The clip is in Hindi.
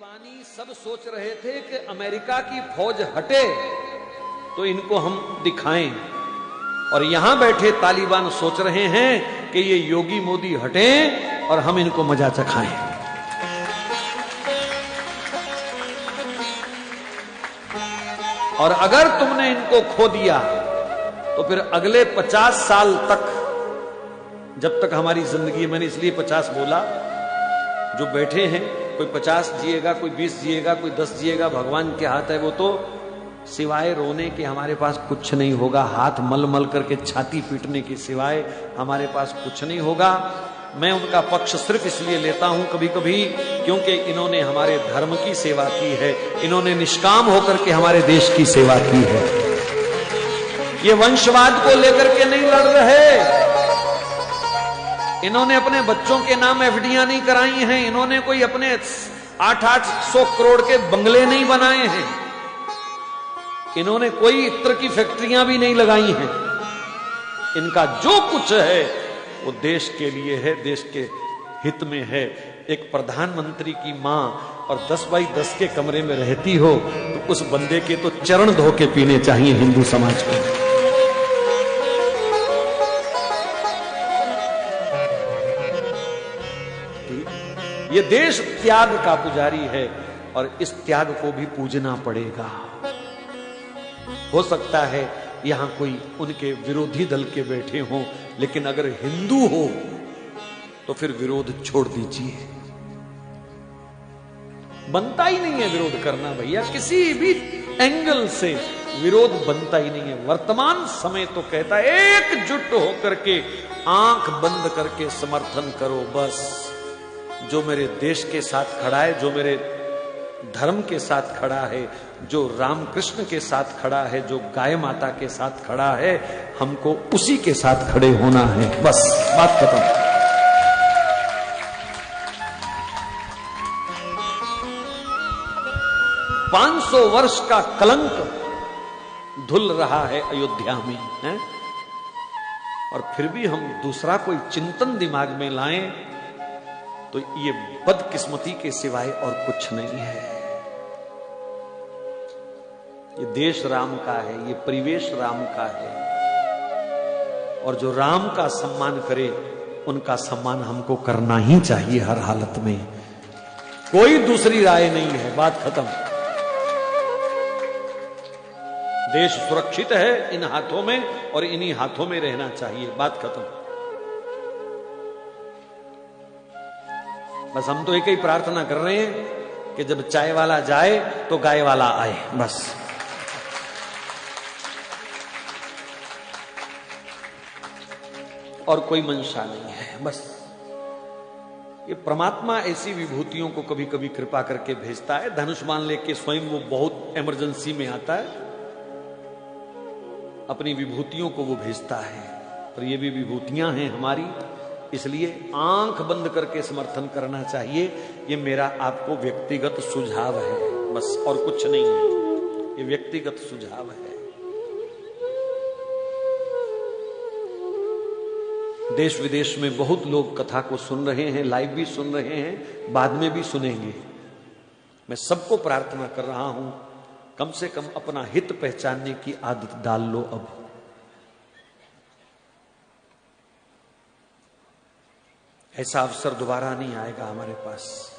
तालिबानी सब सोच रहे थे कि अमेरिका की फौज हटे तो इनको हम दिखाएं, और यहां बैठे तालिबान सोच रहे हैं कि ये योगी मोदी हटें और हम इनको मजा चखाएं। और अगर तुमने इनको खो दिया तो फिर अगले 50 साल तक, जब तक हमारी जिंदगी, मैंने इसलिए 50 बोला, जो बैठे हैं कोई 50 जिएगा, कोई 20 जिएगा, कोई 10 जिएगा, भगवान के हाथ है वो, तो सिवाय रोने के हमारे पास कुछ नहीं होगा, हाथ मल मल करके छाती पीटने के सिवाय हमारे पास कुछ नहीं होगा। मैं उनका पक्ष सिर्फ इसलिए लेता हूं कभी कभी क्योंकि इन्होंने हमारे धर्म की सेवा की है, इन्होंने निष्काम होकर के हमारे देश की सेवा की है। ये वंशवाद को लेकर के नहीं लड़ रहे, इन्होंने अपने बच्चों के नाम एफडीआं नहीं कराई हैं, इन्होंने कोई अपने 800 करोड़ के बंगले नहीं बनाए हैं, इन्होंने कोई इत्र की फैक्ट्रियां भी नहीं लगाई हैं। इनका जो कुछ है वो देश के लिए है, देश के हित में है। एक प्रधानमंत्री की मां और 10 बाई 10 के कमरे में रहती हो तो उस बंदे के तो चरण धो के पीने चाहिए हिंदू समाज को। ये देश त्याग का पुजारी है और इस त्याग को भी पूजना पड़ेगा। हो सकता है यहां कोई उनके विरोधी दल के बैठे हों, लेकिन अगर हिंदू हो तो फिर विरोध छोड़ दीजिए। बनता ही नहीं है विरोध करना भैया, किसी भी एंगल से विरोध बनता ही नहीं है। वर्तमान समय तो कहता है एकजुट होकर के आंख बंद करके समर्थन करो बस। जो मेरे देश के साथ खड़ा है, जो मेरे धर्म के साथ खड़ा है, जो रामकृष्ण के साथ खड़ा है, जो गाय माता के साथ खड़ा है, हमको उसी के साथ खड़े होना है, बस बात खत्म। 500 वर्ष का कलंक धुल रहा है अयोध्या में है? और फिर भी हम दूसरा कोई चिंतन दिमाग में लाएं तो ये बदकिस्मती के सिवाय और कुछ नहीं है। ये देश राम का है, ये परिवेश राम का है, और जो राम का सम्मान करे उनका सम्मान हमको करना ही चाहिए हर हालत में। कोई दूसरी राय नहीं है, बात खत्म। देश सुरक्षित है इन हाथों में और इन्हीं हाथों में रहना चाहिए, बात खत्म। बस हम तो एक ही प्रार्थना कर रहे हैं कि जब चाय वाला जाए तो गाय वाला आए, बस। और कोई मंशा नहीं है, बस। ये परमात्मा ऐसी विभूतियों को कभी कभी कृपा करके भेजता है। धनुष बाण लेके स्वयं वो बहुत इमरजेंसी में आता है, अपनी विभूतियों को वो भेजता है। पर ये भी विभूतियां हैं हमारी, इसलिए आंख बंद करके समर्थन करना चाहिए। ये मेरा आपको व्यक्तिगत सुझाव है, बस, और कुछ नहीं है। ये व्यक्तिगत सुझाव है। देश विदेश में बहुत लोग कथा को सुन रहे हैं, लाइव भी सुन रहे हैं, बाद में भी सुनेंगे। मैं सबको प्रार्थना कर रहा हूं, कम से कम अपना हित पहचानने की आदत डाल लो अब। ऐसा अवसर दोबारा नहीं आएगा हमारे पास।